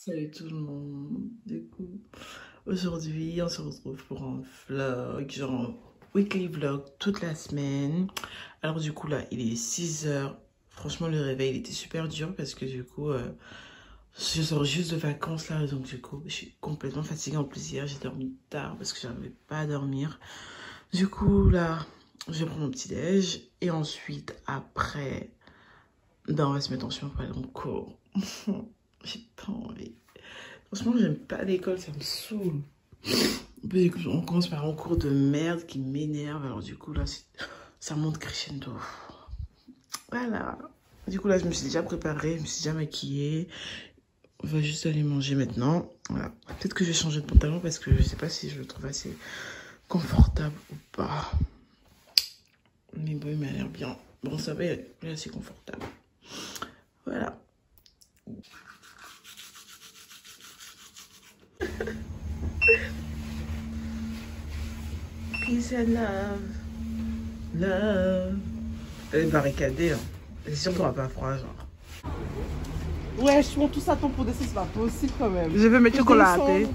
Salut tout le monde. Du coup, aujourd'hui, on se retrouve pour un vlog, genre weekly vlog toute la semaine. Alors du coup, là, il est 6 heures. Franchement, le réveil, il était super dur parce que du coup, je sors juste de vacances là. Donc du coup, je suis complètement fatiguée. En plus, hier, j'ai dormi tard parce que j'arrivais pas à dormir. Du coup, là, je vais prendre mon petit déj. Et ensuite, après, ben, on va se mettre en chemin pour aller en cours. J'ai pas envie. Franchement, j'aime pas l'école, ça me saoule. On commence par un cours de merde qui m'énerve. Alors du coup, là, ça monte crescendo. Voilà. Du coup, là, je me suis déjà préparée, je me suis déjà maquillée. On va juste aller manger maintenant. Voilà. Peut-être que je vais changer de pantalon parce que je sais pas si je le trouve assez confortable ou pas. Mais bon, il m'a l'air bien. Bon, ça va, il est assez confortable. Voilà. Peace and love. Love. Elle est barricadée. Hein. C'est sûr qu'on n'aura pas froid, genre. Ouais, je prends tout ça pour descendre, c'est pas possible quand même. Je veux mes chocolatés.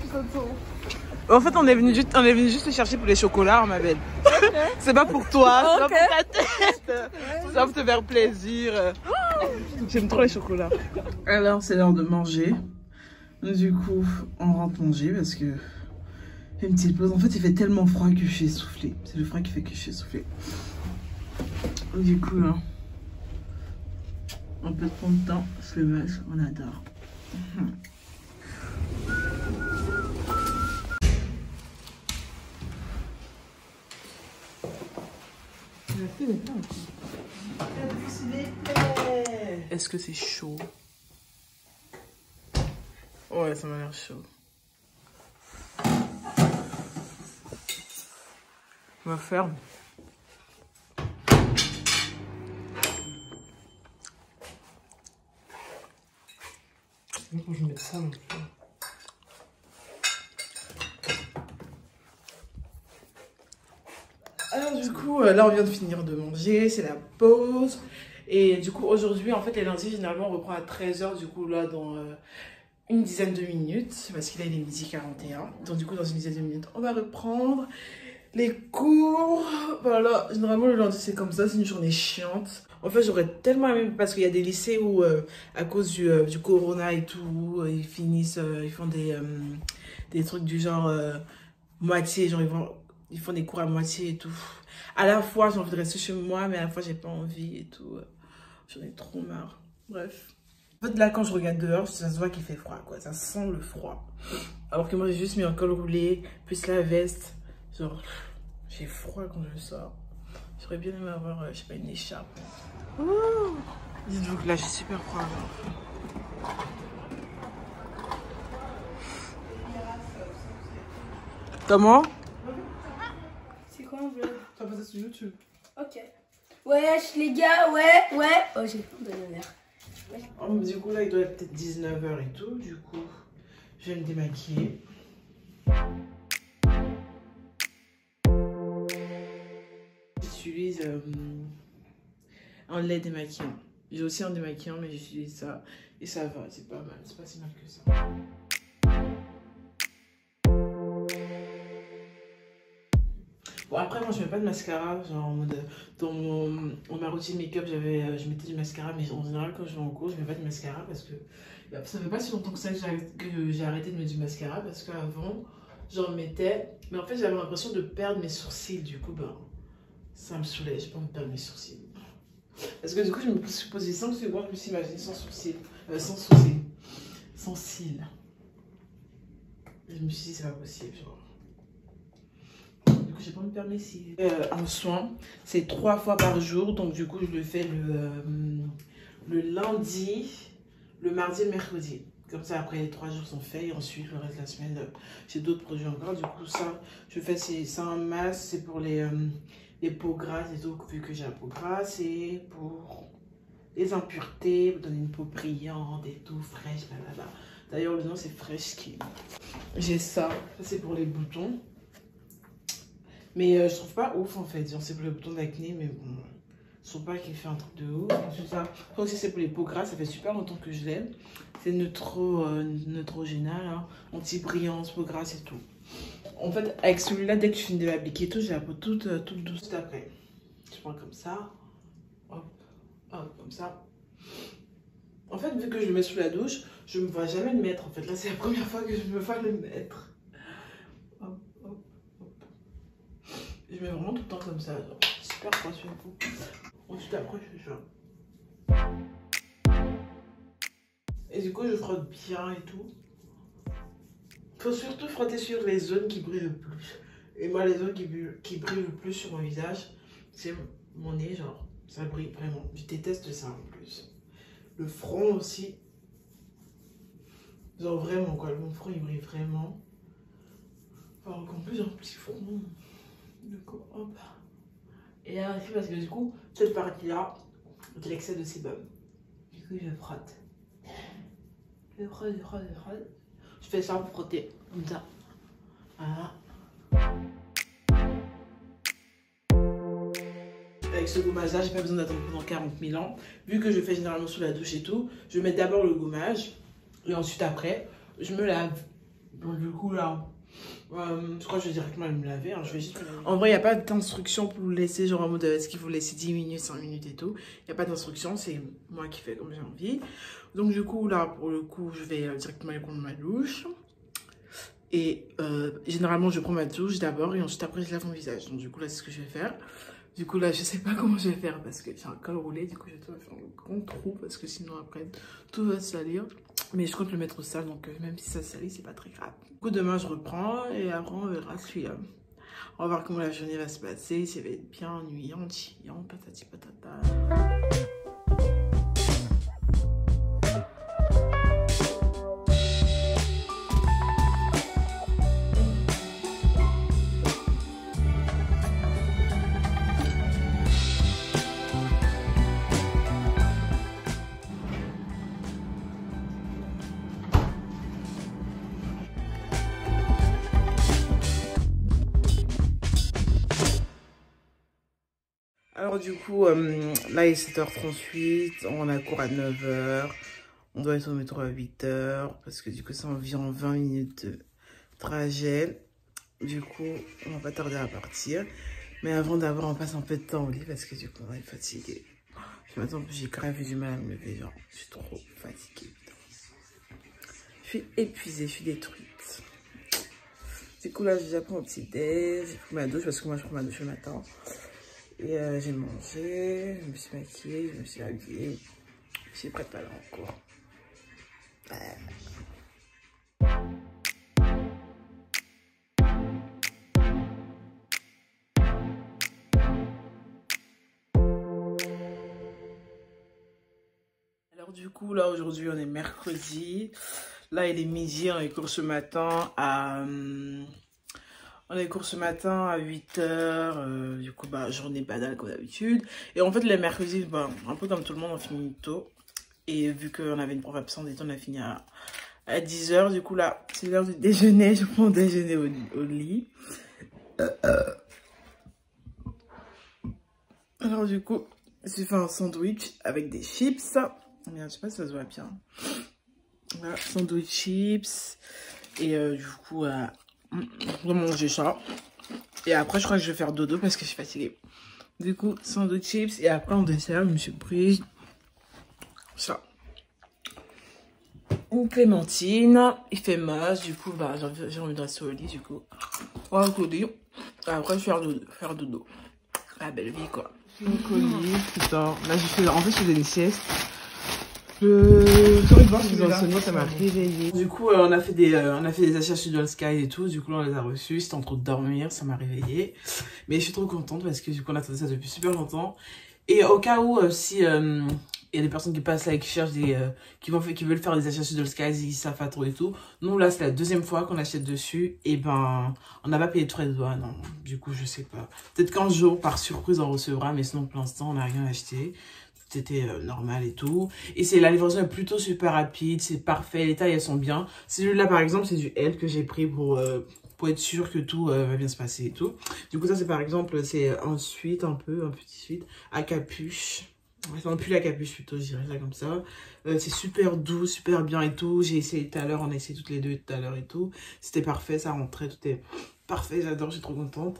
En fait, on est venu juste te chercher pour les chocolats, ma belle. Okay. C'est pas pour toi, c'est pas pour ta tête. C'est pas pour te faire plaisir. J'aime trop les chocolats. Alors, c'est l'heure de manger. Du coup, on rentre manger parce que j'ai une petite pause. En fait, il fait tellement froid que je suis essoufflée. C'est le froid qui fait que je suis essoufflée. Du coup, là, on peut prendre le temps, se le vache, on adore. Est-ce que c'est chaud? Ouais, ça m'a l'air chaud. Me ferme. Faut que je mette ça non plus. Alors du coup, là on vient de finir de manger, c'est la pause. Et du coup aujourd'hui, en fait les lundis généralement on reprend à 13 h, du coup là dans une dizaine de minutes. Parce qu'il est midi 41. Donc du coup dans une dizaine de minutes on va reprendre les cours. Voilà, généralement le lundi c'est comme ça, c'est une journée chiante. En fait j'aurais tellement aimé, parce qu'il y a des lycées où à cause du corona et tout, ils finissent, ils font des trucs du genre moitié, genre ils font des cours à moitié et tout. À la fois, j'ai envie de rester chez moi, mais à la fois, j'ai pas envie et tout. J'en ai trop marre. Bref. En fait, là, quand je regarde dehors, ça se voit qu'il fait froid, quoi. Ça sent le froid. Alors que moi, j'ai juste mis un col roulé, plus la veste. Genre, j'ai froid quand je sors. J'aurais bien aimé avoir, je sais pas, une écharpe. Oh, dites-vous que là, j'ai super froid. Alors. Comment? C'est quoi un vlog? Ça passe sur YouTube. Ok. Wesh les gars, ouais. Oh j'ai faim de l'air. Oh, du coup là il doit être peut-être 19 h et tout. Du coup je vais me démaquiller. J'utilise un lait démaquillant. J'ai aussi un démaquillant mais j'utilise ça. Et ça va, c'est pas mal, c'est pas si mal que ça. Bon, après, moi, je mets pas de mascara. Genre, en mode, dans ma routine make-up, je mettais du mascara. Mais en général, quand je vais en cours, je mets pas de mascara parce que ça fait pas si longtemps que ça que j'ai arrêté de mettre du mascara. Parce qu'avant, j'en mettais. Mais en fait, j'avais l'impression de perdre mes sourcils. Du coup, ben, ça me saoulait. J'ai pas envie de perdre mes sourcils. Parce que du coup, je me suis posé 5 secondes, je me suis imaginée sans sourcils. Sans sourcils. Sans cils. Et je me suis dit, c'est pas possible. Genre. Du coup, j'ai pas envie de perdre mes cils. Un soin, c'est 3 fois par jour. Donc, du coup, je le fais le lundi, le mardi et le mercredi. Comme ça, après, les 3 jours sont faits. Et ensuite, le reste de la semaine, j'ai d'autres produits encore. Du coup, ça, je fais, c'est un masque. C'est pour les peaux grasses et tout, vu que j'ai la peau grasse. Et pour les impuretés, pour donner une peau brillante et tout, fraîche, blablabla. D'ailleurs, le nom, c'est Fresh Skin. J'ai ça. Ça, c'est pour les boutons. Mais je trouve pas ouf en fait, genre c'est pour le bouton d'acné, mais bon, Son pack il fait un truc de ouf. Ensuite ça, aussi c'est pour les peaux grasses, ça fait super longtemps que je l'aime. C'est Neutrogena, hein, anti-brillance, peau grasse et tout. En fait, avec celui-là, dès que je finis de l'appliquer et tout, j'ai la peau toute douce après. Je prends comme ça. Hop, hop, comme ça. En fait, vu que je le mets sous la douche, je ne me vois jamais le mettre. En fait, là, c'est la première fois que je me vois le mettre. Hop, hop, hop. Je mets vraiment tout le temps comme ça. Genre, super précieux et tout. Ensuite, après, je fais ça. Et du coup, je frotte bien et tout. Faut surtout frotter sur les zones qui brillent le plus. Et moi, les zones qui brillent le plus sur mon visage, c'est mon nez, genre, ça brille vraiment. Je déteste ça en plus. Le front aussi. Genre vraiment quoi, mon front il brille vraiment. Enfin, encore plus un petit front. Du coup, hop. Et là aussi parce que du coup, cette partie-là, j'ai l'excès de sébum. Du coup, je frotte. Je frotte. Je fais ça pour frotter, comme ça. Voilà. Avec ce gommage-là, j'ai pas besoin d'attendre pendant 40 000 ans. Vu que je fais généralement sous la douche et tout, je mets d'abord le gommage. Et ensuite, après, je me lave. Donc, du coup, là, je crois que je vais directement aller me laver. Hein. Je vais juste me laver. En vrai, il n'y a pas d'instruction pour vous laisser, genre en mode est-ce qu'il faut laisser 10 minutes, 5 minutes et tout. Il n'y a pas d'instruction, c'est moi qui fais comme j'ai envie. Donc, du coup, là, pour le coup, je vais directement aller prendre ma douche. Et généralement, je prends ma douche d'abord et ensuite, après, je lave mon visage. Donc, du coup, là, c'est ce que je vais faire. Du coup, là, je sais pas comment je vais faire parce que j'ai un col roulé. Du coup, je dois faire un grand trou parce que sinon, après, tout va se salir. Mais je compte le mettre au sale, donc même si ça salit, c'est pas très grave. Du coup, demain, je reprends et après, on verra si... on va voir comment la journée va se passer. Si elle va être bien ennuyante, chiant, patati patata. Alors du coup, là il est 7h38, on a cours à 9h, on doit être au métro à 8h, parce que du coup c'est environ 20 minutes de trajet. Du coup, on va pas tarder à partir. Mais avant d'avoir, on passe un peu de temps au lit, parce que du coup on est fatigué. Ce matin, j'ai grave du mal à me lever, genre, je suis trop fatiguée. Je suis épuisée, je suis détruite. Du coup là, j'ai déjà pris mon petit déj, j'ai pris ma douche, parce que moi je prends ma douche le matin. Et j'ai mangé, je me suis maquillée, je me suis habillée. Je suis prête à aller en cours. Alors du coup, là aujourd'hui on est mercredi. Là il est midi, on a eu cours ce matin à... On a eu cours ce matin à 8h, du coup, bah, journée banale comme d'habitude. Et en fait, les mercredis, bah, un peu comme tout le monde, on finit tôt. Et vu qu'on avait une prof absente et tout, on a fini à 10h. Du coup, là, c'est l'heure du déjeuner. Je prends le déjeuner au lit. Alors, du coup, j'ai fait un sandwich avec des chips. Merde, je sais pas si ça se voit bien. Voilà, sandwich chips. Et du coup, je vais manger ça. Et après, je crois que je vais faire dodo parce que je suis fatiguée. Du coup, sandwich chips. Et après, en dessert, je me suis prise ça. Une clémentine. Il fait moche. Du coup, bah, j'ai envie de rester au lit. Du coup, on va au lit. Après, je vais faire dodo. La belle vie, quoi. Donc, au lit, putain. Là, en fait, je faisais des siestes. Ça m'a réveillée. Du coup, on a fait des achats sur Dual Sky et tout. Du coup, là, on les a reçus. C'était en train de dormir, ça m'a réveillée. Mais je suis trop contente parce que du coup, on attendait ça depuis super longtemps. Et au cas où, si il y a des personnes qui passent là et qui cherchent qui veulent faire des achats sur Dual Sky, ils savent pas trop et tout. Nous, là, c'est la deuxième fois qu'on achète dessus. Et ben, on n'a pas payé de frais de douane. Non. Du coup, je sais pas. Peut-être 15 jours par surprise, on recevra. Mais sinon, pour l'instant, on n'a rien acheté. C'était normal et tout. Et la livraison est plutôt super rapide, c'est parfait, les tailles elles sont bien. Celui-là par exemple c'est du L que j'ai pris pour pour être sûr que tout va bien se passer et tout. Du coup, ça, c'est par exemple, c'est un suite, un petit suite à capuche. Enfin, un pull à capuche plutôt, je dirais ça comme ça. C'est super doux, super bien et tout. J'ai essayé tout à l'heure, on a essayé toutes les deux tout à l'heure et tout. C'était parfait, ça rentrait, tout est parfait, j'adore, je suis trop contente.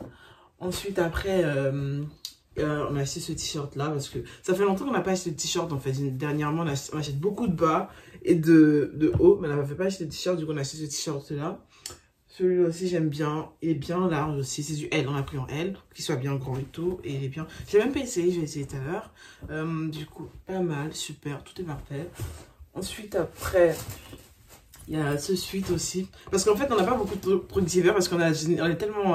Ensuite, après, on a acheté ce t-shirt là parce que ça fait longtemps qu'on n'a pas acheté de t-shirt en fait. Dernièrement, on achète beaucoup de bas et de haut, mais on n'avait pas acheté de t-shirt, du coup, on a acheté ce t-shirt là. Celui-là aussi, j'aime bien. Il est bien large aussi. C'est du L. On a pris en L. Pour qu'il soit bien grand et tout. Et il est bien. J'ai même pas essayé. Je vais essayer tout à l'heure. Du coup, pas mal. Super. Tout est parfait. Ensuite, après, il y a ce suite aussi. Parce qu'en fait, on n'a pas beaucoup de trucs d'hiver. Parce qu'on est tellement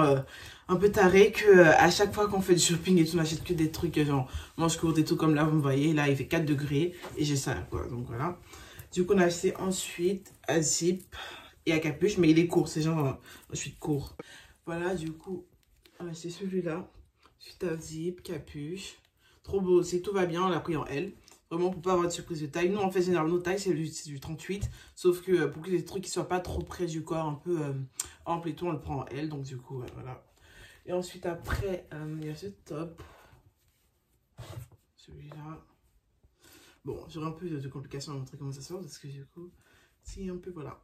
un peu taré que à chaque fois qu'on fait du shopping et tout, on n'achète que des trucs genre manches courtes et tout. Comme là, vous me voyez. Là, il fait 4 degrés. Et j'ai ça, quoi. Donc voilà. Du coup, on a acheté ensuite à zip et à capuche, mais il est court, c'est genre ensuite court. Voilà, du coup, c'est celui-là. Suite à zip, capuche. Trop beau aussi, tout va bien, on l'a pris en L. Vraiment pour pas avoir de surprise de taille. Nous, en fait, généralement, nos tailles, c'est du 38. Sauf que pour que les trucs qui soient pas trop près du corps, un peu ample et tout, on le prend en L. Donc, du coup, voilà. Et ensuite, après, il y a ce top. Celui-là. Bon, j'aurai un peu de complications à montrer comment ça sort. Parce que du coup, c'est un peu, voilà.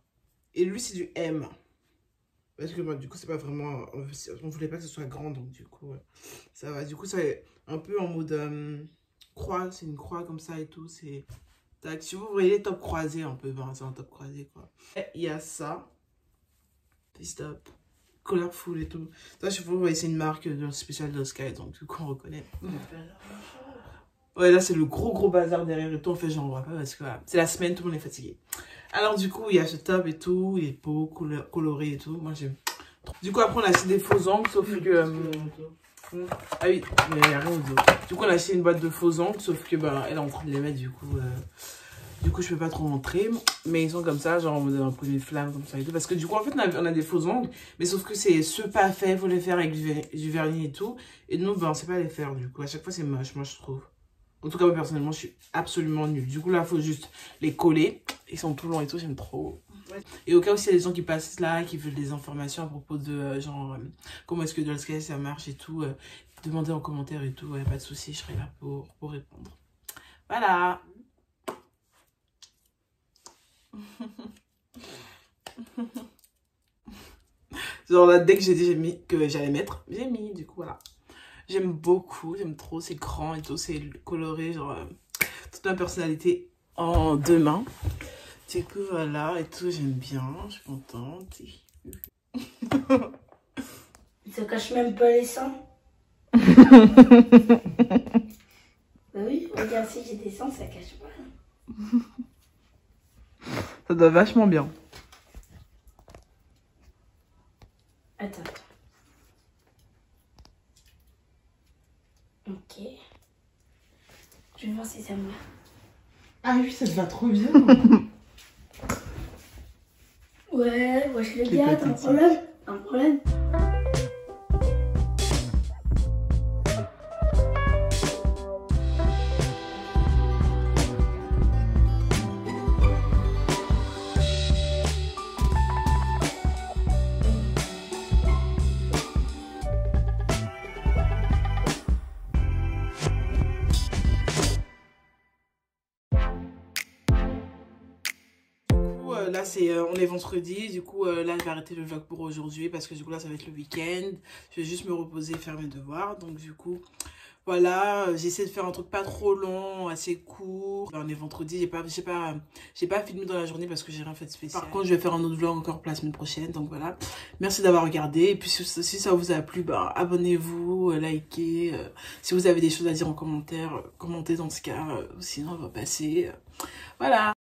Et lui, c'est du M. Parce que moi, du coup, c'est pas vraiment... On voulait pas que ce soit grand, donc du coup, ça va. Du coup, c'est un peu en mode croix. C'est une croix comme ça et tout. C'est... Si vous voyez les tops croisés un peu, ben, c'est un top croisé, quoi. Et il y a ça. This top. Colorful et tout. Ça, je sais pas, vous voyez, c'est une marque spéciale de Sky, donc du coup, on reconnaît. Ouais, là, c'est le gros bazar derrière et tout. En fait, j'en vois pas parce que voilà, c'est la semaine, tout le monde est fatigué. Alors, du coup, il y a ce top et tout. Il est beau, coloré et tout. Moi, j'aime trop. Du coup, après, on a acheté des faux ongles, sauf que... ah oui, mais il n'y a rien au dos. Du coup, on a acheté une boîte de faux ongles, sauf que, bah, elle est en train de les mettre, du coup, je peux pas trop montrer. Mais ils sont comme ça, genre, en mode un premier flamme, comme ça et tout. Parce que, du coup, en fait, on a des faux ongles, mais sauf que c'est ceux pas faits, faut les faire avec du vernis et tout. Et nous, ben, on sait pas les faire, du coup. À chaque fois, c'est moche, moi, je trouve. En tout cas, moi, personnellement, je suis absolument nulle. Du coup, là, il faut juste les coller. Ils sont tout longs et tout, j'aime trop. Et au cas où il y a des gens qui passent là, qui veulent des informations à propos de, genre, comment est-ce que Doll Sky, ça marche et tout, demandez en commentaire et tout. Ouais, pas de souci, je serai là pour répondre. Voilà. Genre là, dès que j'ai dit que j'allais mettre, j'ai mis, du coup, voilà. J'aime beaucoup, j'aime trop, c'est grand et tout, c'est coloré, genre toute ma personnalité en 2 mains. Du coup, voilà, et tout, j'aime bien, je suis contente. Ça cache même pas les seins. Bah oui, regarde, si j'ai des seins, ça cache pas. Ça doit vachement bien. Attends. Ok. Je vais voir si ça me va. Ah oui, ça te va trop bien. Ouais, wesh les gars, t'as un problème? Un problème? Là, on est vendredi, du coup, là, je vais arrêter le vlog pour aujourd'hui parce que du coup, là, ça va être le week-end. Je vais juste me reposer et faire mes devoirs. Donc, du coup, voilà, j'essaie de faire un truc pas trop long, assez court. On est vendredi, j'ai pas filmé dans la journée parce que j'ai rien fait de spécial. Par contre, je vais faire un autre vlog encore pour la semaine prochaine. Donc, voilà, merci d'avoir regardé. Et puis, si ça vous a plu, bah, abonnez-vous, likez. Si vous avez des choses à dire en commentaire, commentez dans ce cas. Sinon, on va passer. Voilà.